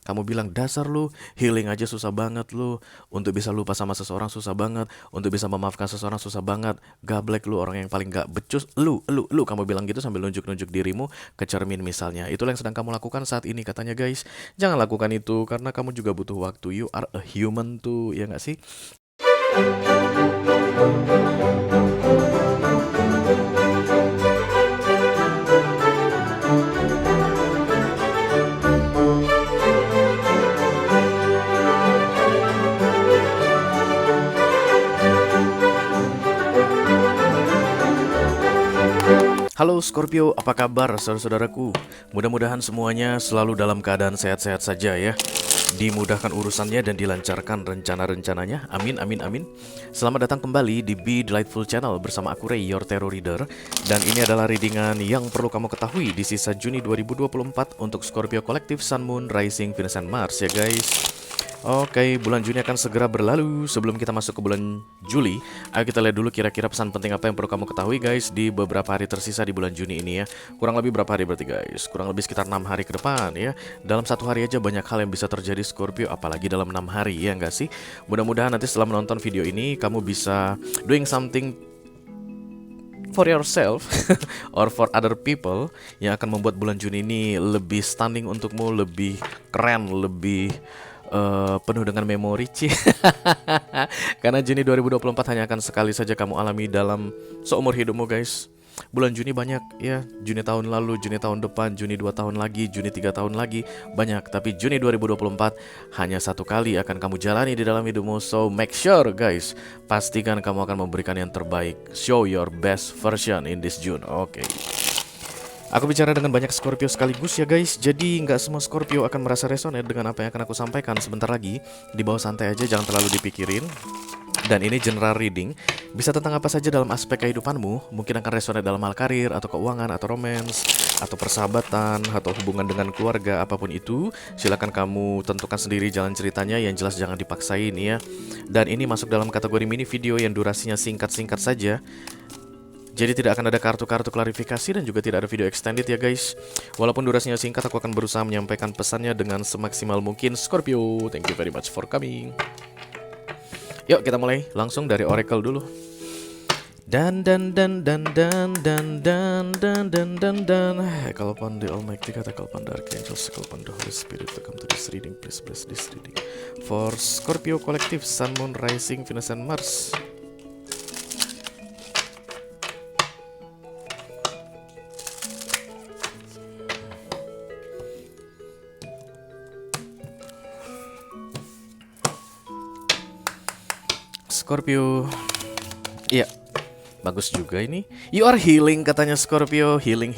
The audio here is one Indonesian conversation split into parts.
Kamu bilang dasar lu, healing aja susah banget lu. Untuk bisa lupa sama seseorang susah banget. Untuk bisa memaafkan seseorang susah banget. Gablek lu, orang yang paling gak becus. Lu. Kamu bilang gitu sambil nunjuk-nunjuk dirimu ke cermin misalnya. Itulah yang sedang kamu lakukan saat ini katanya guys. Jangan lakukan itu karena kamu juga butuh waktu. You are a human tuh, ya gak sih? Halo Scorpio, apa kabar saudara-saudaraku? Mudah-mudahan semuanya selalu dalam keadaan sehat-sehat saja ya. Dimudahkan urusannya dan dilancarkan rencana-rencananya. Amin, amin, amin. Selamat datang kembali di Be Delightful Channel bersama aku Ray, your tarot reader. Dan ini adalah readingan yang perlu kamu ketahui di sisa Juni 2024 untuk Scorpio Collective, Sun, Moon, Rising, Venus, and Mars ya guys. Oke, bulan Juni akan segera berlalu. Sebelum kita masuk ke bulan Juli, ayo kita lihat dulu kira-kira pesan penting apa yang perlu kamu ketahui guys di beberapa hari tersisa di bulan Juni ini ya. Kurang lebih berapa hari berarti guys? Kurang lebih sekitar 6 hari ke depan ya. Dalam satu hari aja banyak hal yang bisa terjadi Scorpio, apalagi dalam 6 hari ya enggak sih? Mudah-mudahan nanti setelah menonton video ini kamu bisa doing something for yourself or for other people yang akan membuat bulan Juni ini lebih stunning untukmu, lebih keren, lebih penuh dengan memori sih. Karena Juni 2024 hanya akan sekali saja kamu alami dalam seumur hidupmu guys. Bulan Juni banyak ya, Juni tahun lalu, Juni tahun depan, Juni 2 tahun lagi, Juni 3 tahun lagi, banyak. Tapi Juni 2024 hanya satu kali akan kamu jalani di dalam hidupmu. So make sure guys, pastikan kamu akan memberikan yang terbaik. Show your best version in this June. Oke. Aku bicara dengan banyak Scorpio sekaligus ya guys. Jadi nggak semua Scorpio akan merasa resonate dengan apa yang akan aku sampaikan sebentar lagi. Di bawah santai aja, jangan terlalu dipikirin. Dan ini general reading, bisa tentang apa saja dalam aspek kehidupanmu. Mungkin akan resonate dalam hal karir, atau keuangan, atau romance, atau persahabatan, atau hubungan dengan keluarga, apapun itu. Silakan kamu tentukan sendiri jalan ceritanya, yang jelas jangan dipaksain ya. Dan ini masuk dalam kategori mini video yang durasinya singkat-singkat saja. Jadi tidak akan ada kartu-kartu klarifikasi dan juga tidak ada video extended ya guys. Walaupun durasinya singkat, aku akan berusaha menyampaikan pesannya dengan semaksimal mungkin. Scorpio, thank you very much for coming. Yuk kita mulai langsung dari Oracle dulu. Dan Call upon the Almighty, kata call upon the Archangels, call upon the Holy Spirit to come to this reading. Please bless this reading for Scorpio Collective, Sun, Moon, Rising, Venus, and Mars. Scorpio, iya, bagus juga ini. You are healing katanya Scorpio, healing.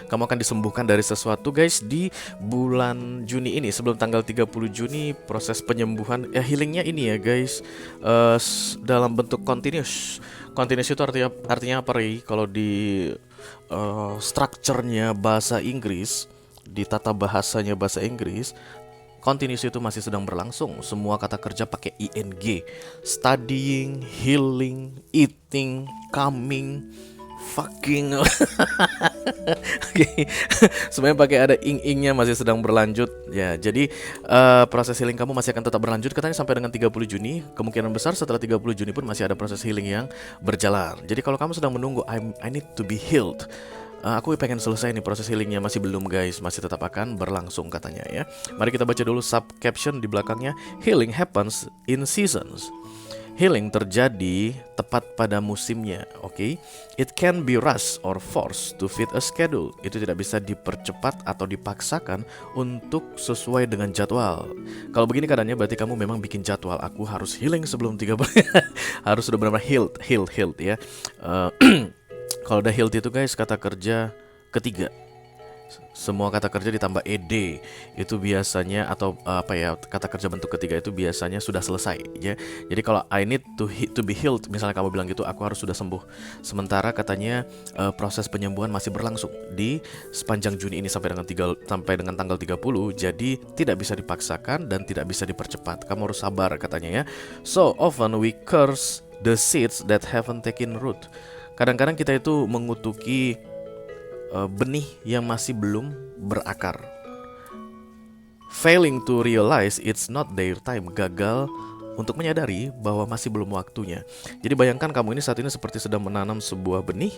Kamu akan disembuhkan dari sesuatu guys di bulan Juni ini. Sebelum tanggal 30 Juni proses penyembuhan healingnya ini ya guys, dalam bentuk continuous. Continuous itu artinya apa Ray? Kalau di structure-nya bahasa Inggris, di tata bahasanya bahasa Inggris, continuous itu masih sedang berlangsung. Semua kata kerja pakai ing. Studying, healing, eating, coming, fucking. Oke. Semuanya pakai ada ing-ingnya, masih sedang berlanjut. Ya, jadi proses healing kamu masih akan tetap berlanjut katanya sampai dengan 30 Juni. Kemungkinan besar setelah 30 Juni pun masih ada proses healing yang berjalan. Jadi kalau kamu sedang menunggu I need to be healed, aku pengen selesai nih proses healingnya, masih belum guys, masih tetap akan berlangsung katanya ya. Mari kita baca dulu sub caption di belakangnya. Healing happens in seasons. Healing terjadi tepat pada musimnya, oke? It can be rushed or forced to fit a schedule. Itu tidak bisa dipercepat atau dipaksakan untuk sesuai dengan jadwal. Kalau begini keadaannya berarti kamu memang bikin jadwal. Aku harus healing sebelum 30. Harus sudah benar-benar healed ya. Kalau udah healed itu guys, kata kerja ketiga. Semua kata kerja ditambah ed itu biasanya, atau kata kerja bentuk ketiga itu biasanya sudah selesai ya. Jadi kalau I need to be healed, misalnya kamu bilang gitu, aku harus sudah sembuh. Sementara katanya proses penyembuhan masih berlangsung di sepanjang Juni ini sampai dengan tanggal 30. Jadi tidak bisa dipaksakan dan tidak bisa dipercepat. Kamu harus sabar katanya ya. So often we curse the seeds that haven't taken root. Kadang-kadang kita itu mengutuki benih yang masih belum berakar. Failing to realize it's not their time, gagal untuk menyadari bahwa masih belum waktunya. Jadi bayangkan kamu ini saat ini seperti sedang menanam sebuah benih,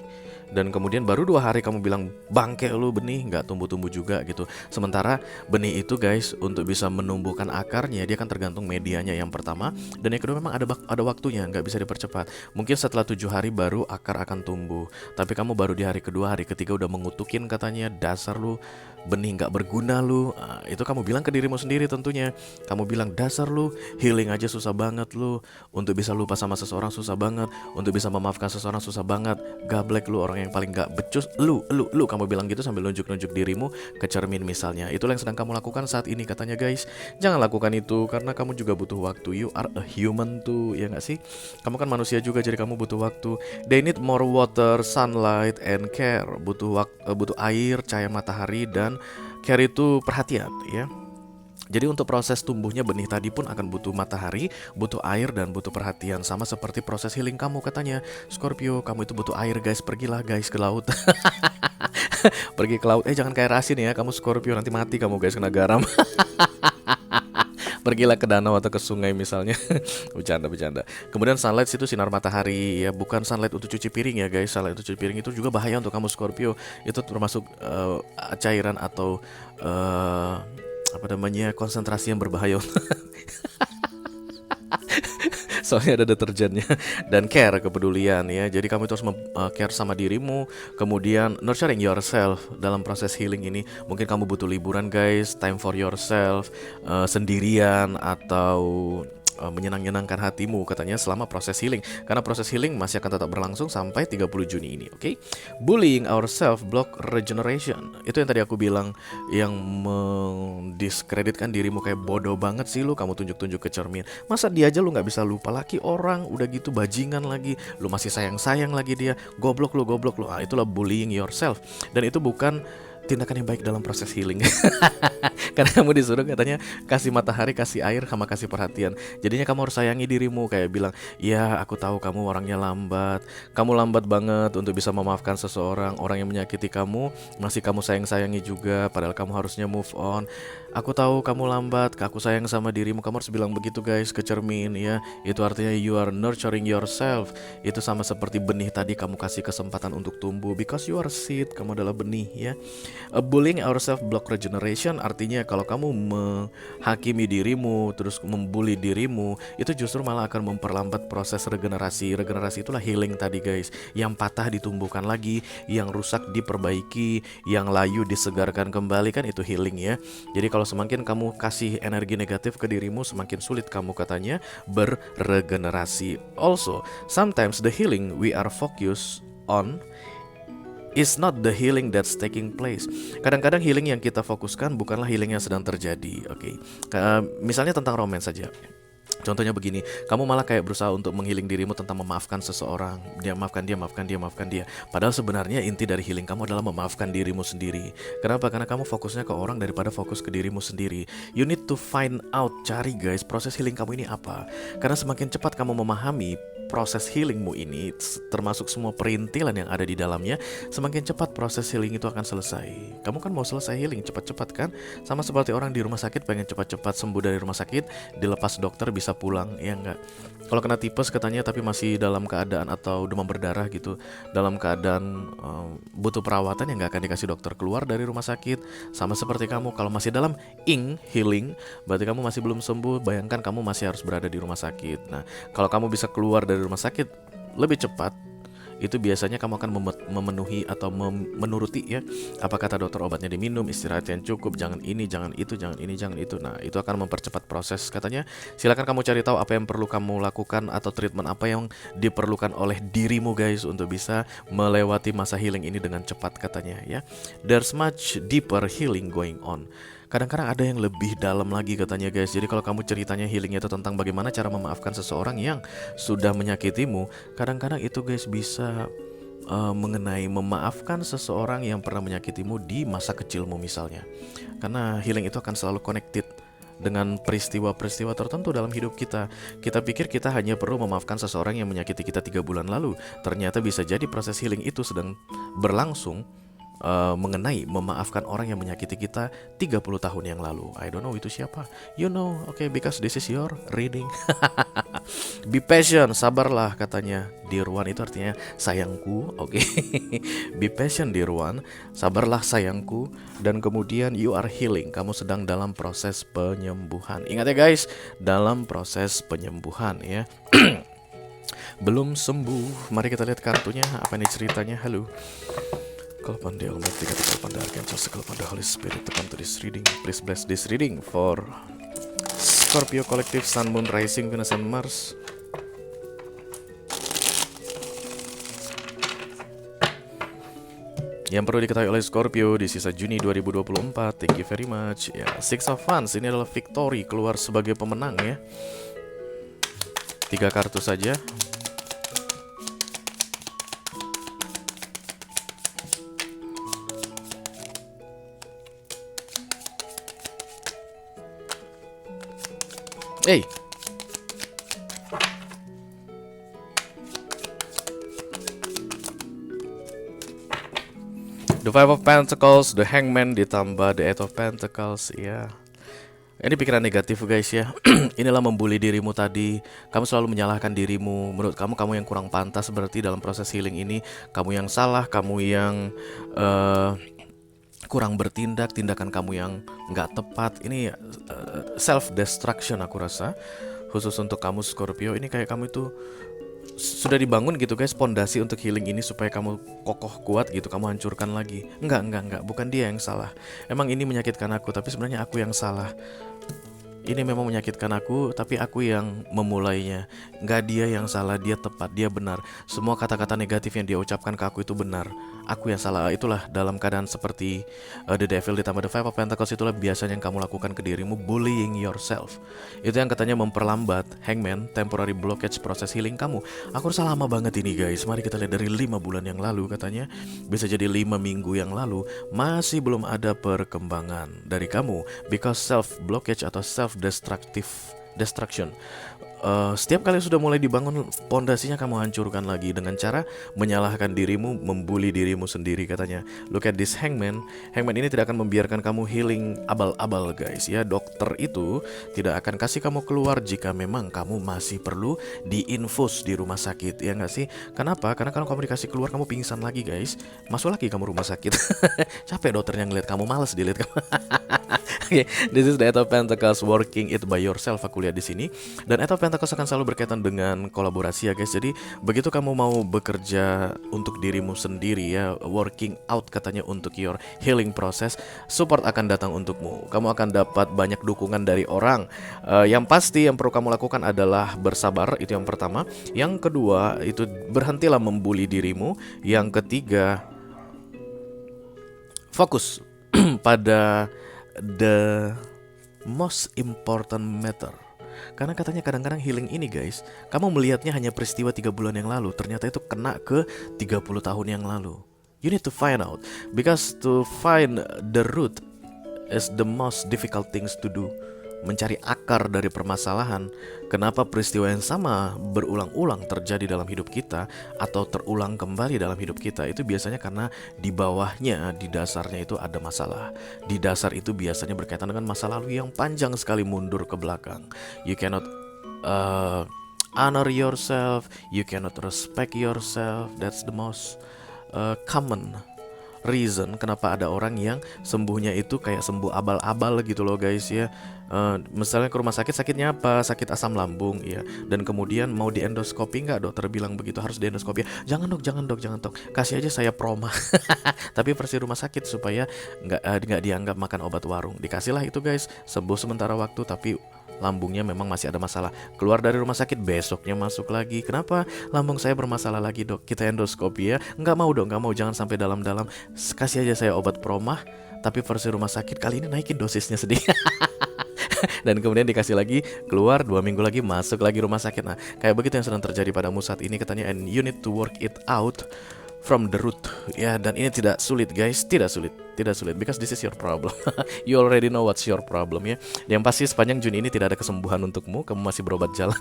dan kemudian baru 2 hari kamu bilang, bangke lu benih, nggak tumbuh-tumbuh juga gitu. Sementara benih itu guys, untuk bisa menumbuhkan akarnya, dia kan tergantung medianya yang pertama, dan yang kedua memang ada waktunya, nggak bisa dipercepat. Mungkin setelah 7 hari baru akar akan tumbuh, tapi kamu baru di hari kedua, hari ketiga udah mengutukin katanya, dasar lu benih nggak berguna lu. Itu kamu bilang ke dirimu sendiri tentunya. Kamu bilang, dasar lu, healing aja susah banget lu, untuk bisa lupa sama seseorang susah banget, untuk bisa memaafkan seseorang susah banget, gablek lu, orang yang paling gak becus, lu, kamu bilang gitu sambil nunjuk-nunjuk dirimu ke cermin misalnya. Itulah yang sedang kamu lakukan saat ini katanya guys. Jangan lakukan itu, karena kamu juga butuh waktu. You are a human tuh, ya gak sih? Kamu kan manusia juga, jadi kamu butuh waktu. They need more water, sunlight, and care. Butuh air, cahaya matahari, dan care itu perhatian ya. Jadi untuk proses tumbuhnya benih tadi pun akan butuh matahari, butuh air, dan butuh perhatian. Sama seperti proses healing kamu katanya Scorpio, kamu itu butuh air guys, pergilah guys ke laut. Pergi ke laut, jangan kayak Rasin ya, kamu Scorpio nanti mati kamu guys, kena garam. Pergilah ke danau atau ke sungai misalnya. Bercanda. Kemudian sunlight itu sinar matahari ya, bukan sunlight untuk cuci piring ya guys. Sunlight untuk cuci piring itu juga bahaya untuk kamu Scorpio. Itu termasuk cairan atau konsentrasi yang berbahaya. Soalnya ada deterjennya. Dan care, kepedulian ya. Jadi kamu itu harus care sama dirimu. Kemudian nurturing yourself dalam proses healing ini. Mungkin kamu butuh liburan guys, time for yourself, sendirian, atau menyenangkan hatimu katanya selama proses healing, karena proses healing masih akan tetap berlangsung sampai 30 Juni ini. Oke. Bullying ourselves block regeneration. Itu yang tadi aku bilang, yang mendiskreditkan dirimu, kayak bodoh banget sih lu, kamu tunjuk-tunjuk ke cermin. Masa dia aja lu nggak bisa lupa, laki orang udah gitu bajingan lagi, lu masih sayang lagi dia, goblok lu. Itulah bullying yourself, dan itu bukan tindakan yang baik dalam proses healing. Karena kamu disuruh katanya kasih matahari, kasih air, sama kasih perhatian. Jadinya kamu harus sayangi dirimu, kayak bilang, ya aku tahu kamu orangnya lambat, kamu lambat banget untuk bisa memaafkan seseorang, orang yang menyakiti kamu, masih kamu sayangi juga, padahal kamu harusnya move on. Aku tahu kamu lambat, aku sayang sama dirimu. Kamu harus bilang begitu guys ke cermin ya. Itu artinya you are nurturing yourself. Itu sama seperti benih tadi, kamu kasih kesempatan untuk tumbuh, because you are seed, kamu adalah benih ya. Bullying ourselves block regeneration, artinya kalau kamu menghakimi dirimu, terus membuli dirimu, itu justru malah akan memperlambat proses regenerasi. Regenerasi itulah healing tadi guys. Yang patah ditumbuhkan lagi, yang rusak diperbaiki, yang layu disegarkan kembali, kan itu healing ya. Jadi kalau semakin kamu kasih energi negatif ke dirimu, semakin sulit kamu katanya berregenerasi. Also, sometimes the healing we are focused on is not the healing that's taking place. Kadang-kadang healing yang kita fokuskan bukanlah healing yang sedang terjadi. Oke. Misalnya tentang romance saja. Contohnya begini, kamu malah kayak berusaha untuk menghealing dirimu tentang memaafkan seseorang. Dia maafkan dia. Padahal sebenarnya inti dari healing kamu adalah memaafkan dirimu sendiri. Kenapa? Karena kamu fokusnya ke orang daripada fokus ke dirimu sendiri. You need to find out, cari guys, proses healing kamu ini apa. Karena semakin cepat kamu memahami proses healingmu ini, termasuk semua perintilan yang ada di dalamnya, semakin cepat proses healing itu akan selesai. Kamu kan mau selesai healing cepat-cepat kan? Sama seperti orang di rumah sakit pengen cepat-cepat sembuh dari rumah sakit, dilepas dokter bisa pulang, ya enggak? Kalau kena tipes katanya tapi masih dalam keadaan, atau demam berdarah gitu, dalam keadaan butuh perawatan, ya nggak akan dikasih dokter keluar dari rumah sakit. Sama seperti kamu, kalau masih dalam healing, berarti kamu masih belum sembuh. Bayangkan kamu masih harus berada di rumah sakit. Nah, kalau kamu bisa keluar dari rumah sakit lebih cepat, itu biasanya kamu akan memenuhi atau menuruti ya apa kata dokter, obatnya diminum, istirahat yang cukup, jangan ini, jangan itu, jangan ini, jangan itu. Nah, itu akan mempercepat proses katanya. Silakan kamu cari tahu apa yang perlu kamu lakukan, atau treatment apa yang diperlukan oleh dirimu guys, untuk bisa melewati masa healing ini dengan cepat katanya ya. There's much deeper healing going on. Kadang-kadang ada yang lebih dalam lagi katanya guys. Jadi kalau kamu ceritanya healingnya itu tentang bagaimana cara memaafkan seseorang yang sudah menyakitimu, kadang-kadang itu guys bisa mengenai memaafkan seseorang yang pernah menyakitimu di masa kecilmu misalnya. Karena healing itu akan selalu connected dengan peristiwa-peristiwa tertentu dalam hidup kita. Kita pikir kita hanya perlu memaafkan seseorang yang menyakiti kita 3 bulan lalu. Ternyata bisa jadi proses healing itu sedang berlangsung mengenai memaafkan orang yang menyakiti kita 30 tahun yang lalu. I don't know itu siapa. You know, okay, because this is your reading. Be patient, sabarlah katanya. Dirwan itu artinya sayangku, oke. Be patient Dirwan, sabarlah sayangku. Dan kemudian you are healing, kamu sedang dalam proses penyembuhan. Ingat ya guys, dalam proses penyembuhan ya. Belum sembuh. Mari kita lihat kartunya. Apa nih ceritanya? Halo. Call upon the Almighty, call upon the Archangels, call upon the Holy Spirit to come to this reading. Please bless this reading for Scorpio Collective, Sun, Moon, Rising, Venus, and Mars. Yang perlu diketahui oleh Scorpio di sisa Juni 2024. Thank you very much. Ya, Six of Wands ini adalah victory, keluar sebagai pemenang ya. 3 kartu saja. Hey. The Five of Pentacles, the Hangman ditambah the Eight of Pentacles, ya. Ini pikiran negatif guys ya. Inilah membuli dirimu tadi. Kamu selalu menyalahkan dirimu. Menurut kamu, kamu yang kurang pantas berarti dalam proses healing ini. Kamu yang salah, kamu yang kurang bertindak, tindakan kamu yang nggak tepat. Ini self-destruction aku rasa. Khusus untuk kamu Scorpio, ini kayak kamu itu sudah dibangun gitu guys, pondasi untuk healing ini supaya kamu kokoh kuat gitu, kamu hancurkan lagi. Enggak, bukan dia yang salah. Emang ini menyakitkan aku, tapi sebenarnya aku yang salah. Ini memang menyakitkan aku, tapi aku yang memulainya. Nggak dia yang salah, dia tepat, dia benar. Semua kata-kata negatif yang dia ucapkan ke aku itu benar. Aku yang salah. Itulah dalam keadaan seperti The Devil ditambah The Five of Pentacles, itulah biasanya yang kamu lakukan ke dirimu, bullying yourself. Itu yang katanya memperlambat Hangman, temporary blockage proses healing kamu. Aku rasa lama banget ini guys. Mari kita lihat dari 5 bulan yang lalu katanya. Bisa jadi 5 minggu yang lalu. Masih belum ada perkembangan dari kamu. Because self-blockage atau self-destruction. Setiap kali sudah mulai dibangun pondasinya, kamu hancurkan lagi dengan cara menyalahkan dirimu, membuli dirimu sendiri katanya. Look at this Hangman. Hangman ini tidak akan membiarkan kamu healing abal-abal guys ya. Dokter itu tidak akan kasih kamu keluar jika memang kamu masih perlu diinfus di rumah sakit, ya nggak sih? Kenapa? Karena kalau kamu dikasih keluar, kamu pingsan lagi guys. Masuk lagi kamu rumah sakit. Capek dokternya ngeliat kamu, males dilihat kamu. Okay, this is the Eight of Pentacles, working it by yourself. Aku lihat di sini. Dan Eight of Pentacles akan selalu berkaitan dengan kolaborasi ya guys. Jadi begitu kamu mau bekerja untuk dirimu sendiri ya, working out katanya untuk your healing process, support akan datang untukmu. Kamu akan dapat banyak dukungan dari orang. Yang pasti yang perlu kamu lakukan adalah bersabar, itu yang pertama. Yang kedua itu berhentilah membuli dirimu. Yang ketiga, fokus pada the most important matter. Karena katanya kadang-kadang healing ini guys, kamu melihatnya hanya peristiwa 3 bulan yang lalu, ternyata itu kena ke 30 tahun yang lalu. You need to find out, because to find the root is the most difficult things to do. Mencari akar dari permasalahan. Kenapa peristiwa yang sama berulang-ulang terjadi dalam hidup kita atau terulang kembali dalam hidup kita, itu biasanya karena di bawahnya, di dasarnya itu ada masalah. Di dasar itu biasanya berkaitan dengan masa lalu yang panjang sekali mundur ke belakang. You cannot honor yourself, you cannot respect yourself. That's the most common reason kenapa ada orang yang sembuhnya itu kayak sembuh abal-abal gitu loh guys ya. Misalnya ke rumah sakit, sakitnya apa? Sakit asam lambung ya. Dan kemudian mau di endoskopi nggak, dokter bilang begitu, harus di endoskopi. Jangan dok, kasih aja saya proma. Tapi versi rumah sakit supaya nggak dianggap makan obat warung. Dikasihlah itu guys, sembuh sementara waktu tapi lambungnya memang masih ada masalah. Keluar dari rumah sakit, besoknya masuk lagi. Kenapa? Lambung saya bermasalah lagi dok, kita endoskopi ya. Nggak mau dok, nggak mau, jangan sampai dalam-dalam. Kasih aja saya obat promah, tapi versi rumah sakit kali ini naikin dosisnya sedikit. Dan kemudian dikasih lagi, keluar 2 minggu lagi, masuk lagi rumah sakit. Nah kayak begitu yang sedang terjadi padamu saat ini katanya. And you need to work it out from the root ya. Dan ini tidak sulit guys, tidak sulit, because this is your problem. You already know what's your problem ya. Yang pasti sepanjang Juni ini tidak ada kesembuhan untukmu, kamu masih berobat jalan.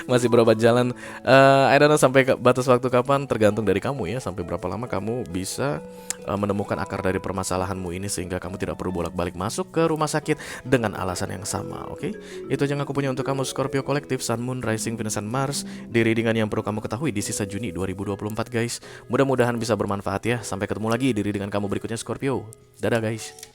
Masih berobat jalan. I don't know sampai batas waktu kapan, tergantung dari kamu ya. Sampai berapa lama kamu bisa menemukan akar dari permasalahanmu ini sehingga kamu tidak perlu bolak-balik masuk ke rumah sakit dengan alasan yang sama. Oke, itu aja yang aku punya untuk kamu Scorpio Kolektif, Sun, Moon, Rising, Venus, dan Mars di readingan yang perlu kamu ketahui di sisa Juni 2024 guys. Mudah-mudahan bisa bermanfaat ya. Sampai ketemu lagi di readingan kamu berikutnya Scorpio. Dadah guys.